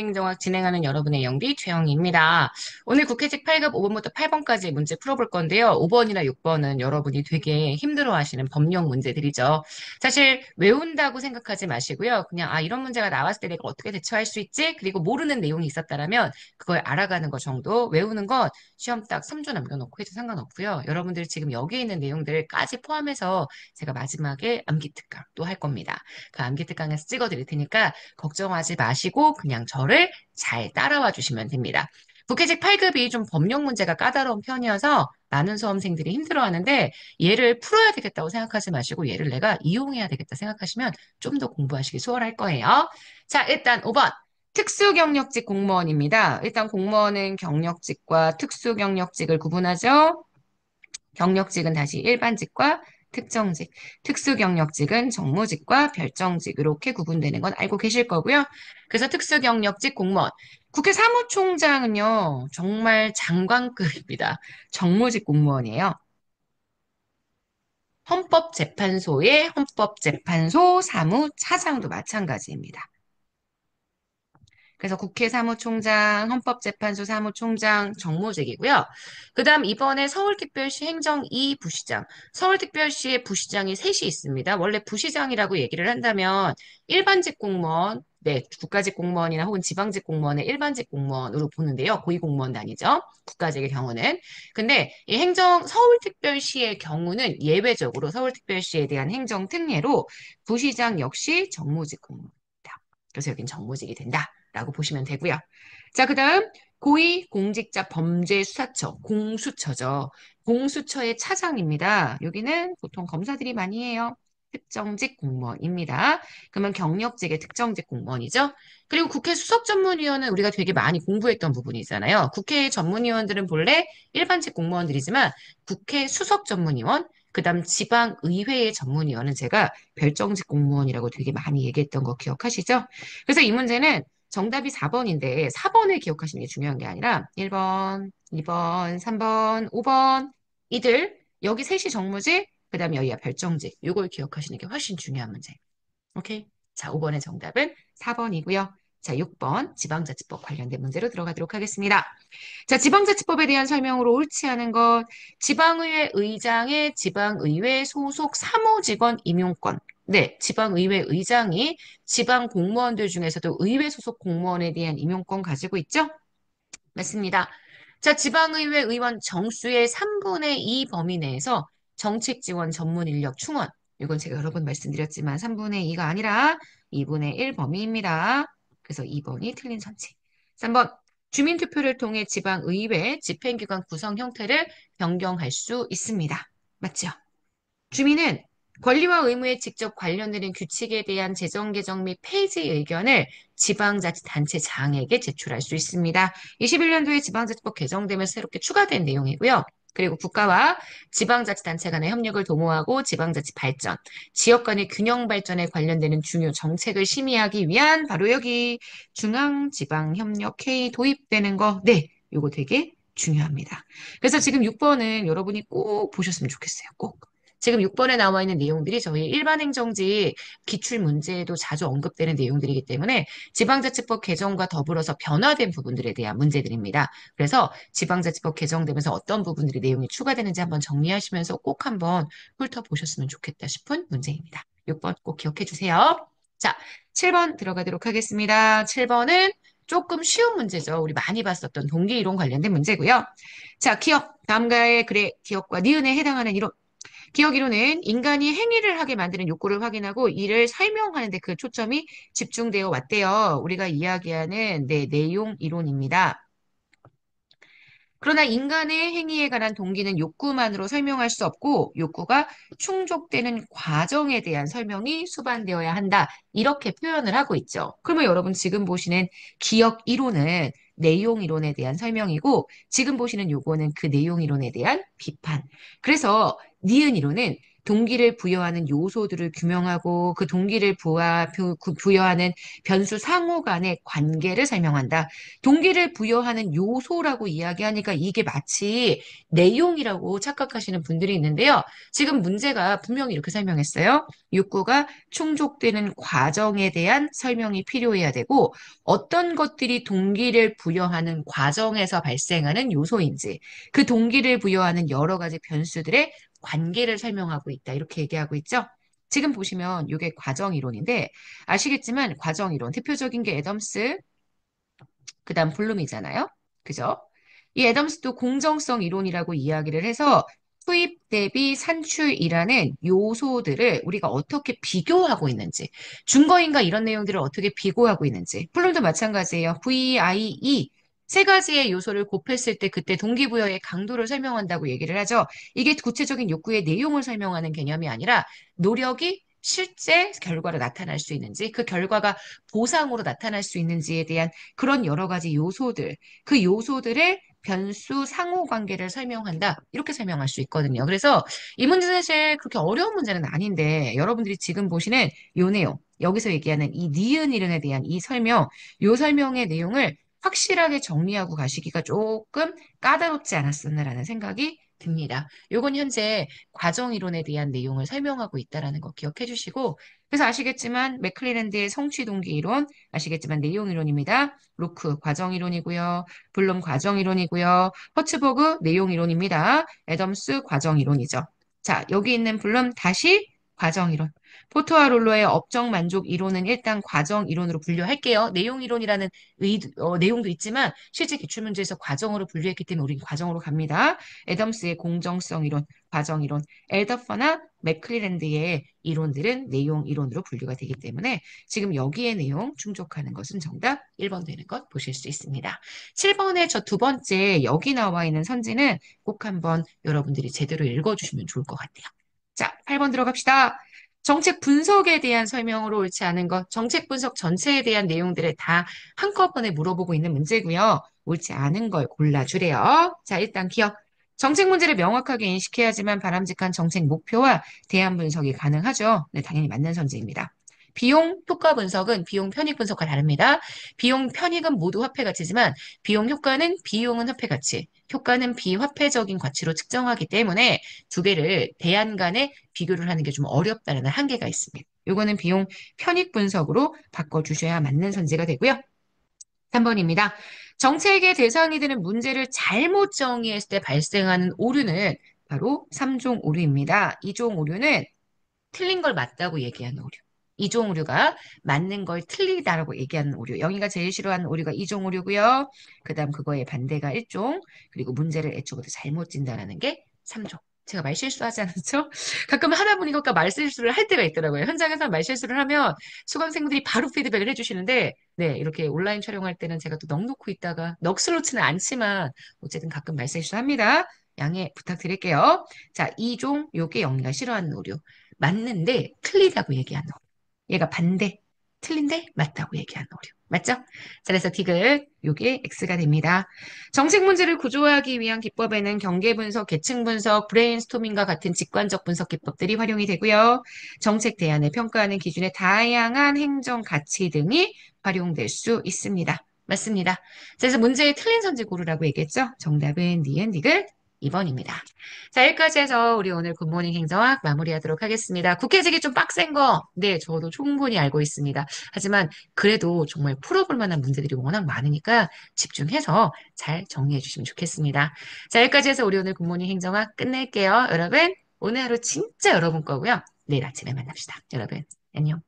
국회행정학 진행하는 여러분의 영비 최영희입니다. 오늘 국회직 8급 5번부터 8번까지 문제 풀어볼 건데요. 5번이나 6번은 여러분이 되게 힘들어하시는 법령 문제들이죠. 사실 외운다고 생각하지 마시고요. 그냥 이런 문제가 나왔을 때 내가 어떻게 대처할 수 있지? 그리고 모르는 내용이 있었다라면 그걸 알아가는 것 정도 외우는 건 시험 딱 3주 남겨놓고 해도 상관없고요. 여러분들 지금 여기 있는 내용들까지 포함해서 제가 마지막에 암기특강 또 할 겁니다. 그 암기특강에서 찍어드릴 테니까 걱정하지 마시고 그냥 저를 잘 따라와 주시면 됩니다. 국회직 8급이 좀 법령 문제가 까다로운 편이어서 많은 수험생들이 힘들어하는데 얘를 풀어야 되겠다고 생각하지 마시고 얘를 내가 이용해야 되겠다 생각하시면 좀 더 공부하시기 수월할 거예요. 자, 일단 5번. 특수경력직 공무원입니다. 일단 공무원은 경력직과 특수경력직을 구분하죠. 경력직은 다시 일반직과 특정직, 특수경력직은 정무직과 별정직 이렇게 구분되는 건 알고 계실 거고요. 그래서 특수경력직 공무원, 국회 사무총장은요 정말 장관급입니다. 정무직 공무원이에요. 헌법재판소의 헌법재판소 사무차장도 마찬가지입니다. 그래서 국회 사무총장, 헌법재판소 사무총장 정무직이고요. 그다음 이번에 서울특별시 행정 2 부시장. 서울특별시의 부시장이 셋이 있습니다. 원래 부시장이라고 얘기를 한다면 일반직 공무원, 네, 국가직 공무원이나 혹은 지방직 공무원의 일반직 공무원으로 보는데요. 고위공무원도 아니죠. 국가직의 경우는. 근데 이 서울특별시의 경우는 예외적으로 서울특별시에 대한 행정특례로 부시장 역시 정무직 공무원입니다. 그래서 여긴 정무직이 된다. 라고 보시면 되고요. 자, 그 다음 고위공직자범죄수사처, 공수처죠. 공수처의 차장입니다. 여기는 보통 검사들이 많이 해요. 특정직 공무원입니다. 그러면 경력직의 특정직 공무원이죠. 그리고 국회 수석전문위원은 우리가 되게 많이 공부했던 부분이잖아요. 국회 전문위원들은 본래 일반직 공무원들이지만 국회 수석전문위원, 그다음 지방의회의 전문위원은 제가 별정직 공무원이라고 되게 많이 얘기했던 거 기억하시죠? 그래서 이 문제는 정답이 4번인데 4번을 기억하시는 게 중요한 게 아니라 1번, 2번, 3번, 5번 이들 여기 셋이 정무직, 그다음에 여기가 별정직. 이걸 기억하시는 게 훨씬 중요한 문제. 오케이? 자, 5번의 정답은 4번이고요. 자, 6번 지방자치법 관련된 문제로 들어가도록 하겠습니다. 자, 지방자치법에 대한 설명으로 옳지 않은 것. 지방의회 의장의 지방의회 소속 사무직원 임용권. 네, 지방의회 의장이 지방 공무원들 중에서도 의회 소속 공무원에 대한 임용권 가지고 있죠? 맞습니다. 자, 지방의회 의원 정수의 3분의 2 범위 내에서 정책 지원 전문 인력 충원. 이건 제가 여러 번 말씀드렸지만 3분의 2가 아니라 2분의 1 범위입니다. 그래서 2번이 틀린 선택. 3번. 주민투표를 통해 지방의회 집행기관 구성 형태를 변경할 수 있습니다. 맞죠? 주민은 권리와 의무에 직접 관련되는 규칙에 대한 제정 개정 및 폐지 의견을 지방자치단체장에게 제출할 수 있습니다. 21년도에 지방자치법 개정되면서 새롭게 추가된 내용이고요. 그리고 국가와 지방자치단체 간의 협력을 도모하고 지방자치 발전, 지역 간의 균형 발전에 관련되는 중요 정책을 심의하기 위한 바로 여기 중앙지방협력회의 도입되는 거. 네, 요거 되게 중요합니다. 그래서 지금 6번은 여러분이 꼭 보셨으면 좋겠어요. 꼭. 지금 6번에 나와 있는 내용들이 저희 일반 행정지 기출 문제에도 자주 언급되는 내용들이기 때문에 지방자치법 개정과 더불어서 변화된 부분들에 대한 문제들입니다. 그래서 지방자치법 개정되면서 어떤 부분들이 내용이 추가되는지 한번 정리하시면서 꼭 한번 훑어보셨으면 좋겠다 싶은 문제입니다. 6번 꼭 기억해 주세요. 자, 7번 들어가도록 하겠습니다. 7번은 조금 쉬운 문제죠. 우리 많이 봤었던 동기 이론 관련된 문제고요. 자, 기억. 다음과의 글의 기억과 니은에 해당하는 이론. 기억 이론은 인간이 행위를 하게 만드는 욕구를 확인하고 이를 설명하는 데 그 초점이 집중되어 왔대요. 우리가 이야기하는 내용 이론입니다. 그러나 인간의 행위에 관한 동기는 욕구만으로 설명할 수 없고 욕구가 충족되는 과정에 대한 설명이 수반되어야 한다. 이렇게 표현을 하고 있죠. 그러면 여러분 지금 보시는 기억 이론은 내용 이론에 대한 설명이고 지금 보시는 요거는 그 내용 이론에 대한 비판. 그래서 니은 이론은 동기를 부여하는 요소들을 규명하고 그 동기를 부여하는 변수 상호 간의 관계를 설명한다. 동기를 부여하는 요소라고 이야기하니까 이게 마치 내용이라고 착각하시는 분들이 있는데요. 지금 문제가 분명히 이렇게 설명했어요. 욕구가 충족되는 과정에 대한 설명이 필요해야 되고 어떤 것들이 동기를 부여하는 과정에서 발생하는 요소인지 그 동기를 부여하는 여러 가지 변수들의 관계를 설명하고 있다. 이렇게 얘기하고 있죠. 지금 보시면 이게 과정 이론인데 아시겠지만 과정 이론 대표적인 게 애덤스 그다음 블룸이잖아요. 그죠? 이 애덤스도 공정성 이론이라고 이야기를 해서 투입 대비 산출이라는 요소들을 우리가 어떻게 비교하고 있는지, 준거인가 이런 내용들을 어떻게 비교하고 있는지, 블룸도 마찬가지예요. VIE 세 가지의 요소를 곱했을 때 그때 동기부여의 강도를 설명한다고 얘기를 하죠. 이게 구체적인 욕구의 내용을 설명하는 개념이 아니라 노력이 실제 결과로 나타날 수 있는지, 그 결과가 보상으로 나타날 수 있는지에 대한 그런 여러 가지 요소들, 그 요소들의 변수 상호 관계를 설명한다. 이렇게 설명할 수 있거든요. 그래서 이 문제는 사실 그렇게 어려운 문제는 아닌데 여러분들이 지금 보시는 요 내용, 여기서 얘기하는 이 니은 이름에 대한 이 설명, 요 설명의 내용을 확실하게 정리하고 가시기가 조금 까다롭지 않았었나라는 생각이 듭니다. 요건 현재 과정 이론에 대한 내용을 설명하고 있다라는 거 기억해 주시고 그래서 아시겠지만 맥클리랜드의 성취 동기 이론 아시겠지만 내용 이론입니다. 로크 과정 이론이고요. 블룸 과정 이론이고요. 허츠버그 내용 이론입니다. 애덤스 과정 이론이죠. 자, 여기 있는 블룸 다시 과정 이론. 포토와 롤러의 업적 만족 이론은 일단 과정 이론으로 분류할게요. 내용 이론이라는 내용도 있지만 실제 기출문제에서 과정으로 분류했기 때문에 우린 과정으로 갑니다. 애덤스의 공정성 이론, 과정 이론, 엘더퍼나 맥클리랜드의 이론들은 내용 이론으로 분류가 되기 때문에 지금 여기에 내용 충족하는 것은 정답 1번 되는 것 보실 수 있습니다. 7번의 저 두 번째 여기 나와 있는 선지는 꼭 한번 여러분들이 제대로 읽어주시면 좋을 것 같아요. 자, 8번 들어갑시다. 정책 분석에 대한 설명으로 옳지 않은 것, 정책 분석 전체에 대한 내용들을 다 한꺼번에 물어보고 있는 문제고요. 옳지 않은 걸 골라주래요. 자, 일단 기억. 정책 문제를 명확하게 인식해야지만 바람직한 정책 목표와 대안 분석이 가능하죠. 네, 당연히 맞는 선지입니다. 비용 효과 분석은 비용 편익 분석과 다릅니다. 비용 편익은 모두 화폐 가치지만 비용 효과는 비용은 화폐 가치, 효과는 비화폐적인 가치로 측정하기 때문에 두 개를 대안 간에 비교를 하는 게 좀 어렵다는 한계가 있습니다. 요거는 비용 편익 분석으로 바꿔주셔야 맞는 선지가 되고요. 3번입니다. 정책의 대상이 되는 문제를 잘못 정의했을 때 발생하는 오류는 바로 3종 오류입니다. 2종 오류는 틀린 걸 맞다고 얘기하는 오류. 이종 오류가 맞는 걸 틀리다라고 얘기하는 오류. 영희가 제일 싫어하는 오류가 이종 오류고요. 그 다음 그거의 반대가 1종. 그리고 문제를 애초부터 잘못 진단하는 게 3종. 제가 말실수하지 않았죠? 가끔 하다 보니까 말실수를 할 때가 있더라고요. 현장에서 말실수를 하면 수강생들이 바로 피드백을 해주시는데, 네, 이렇게 온라인 촬영할 때는 제가 또 넋 놓고 있다가, 넋을 놓지는 않지만, 어쨌든 가끔 말실수 합니다. 양해 부탁드릴게요. 자, 이종, 요게 영희가 싫어하는 오류. 맞는데 틀리다고 얘기하는 오류. 얘가 반대, 틀린데 맞다고 얘기하는 오류. 맞죠? 자, 그래서 디귿, 요게 X가 됩니다. 정책 문제를 구조화하기 위한 기법에는 경계 분석, 계층 분석, 브레인스토밍과 같은 직관적 분석 기법들이 활용이 되고요. 정책 대안을 평가하는 기준의 다양한 행정 가치 등이 활용될 수 있습니다. 맞습니다. 그래서 문제의 틀린 선지 고르라고 얘기했죠? 정답은 니은 디귿 2번입니다. 자, 여기까지 해서 우리 오늘 굿모닝 행정학 마무리하도록 하겠습니다. 국회직이 좀 빡센 거, 네, 저도 충분히 알고 있습니다. 하지만 그래도 정말 풀어볼 만한 문제들이 워낙 많으니까 집중해서 잘 정리해 주시면 좋겠습니다. 자, 여기까지 해서 우리 오늘 굿모닝 행정학 끝낼게요. 여러분, 오늘 하루 진짜 여러분 거고요. 내일 아침에 만납시다. 여러분, 안녕.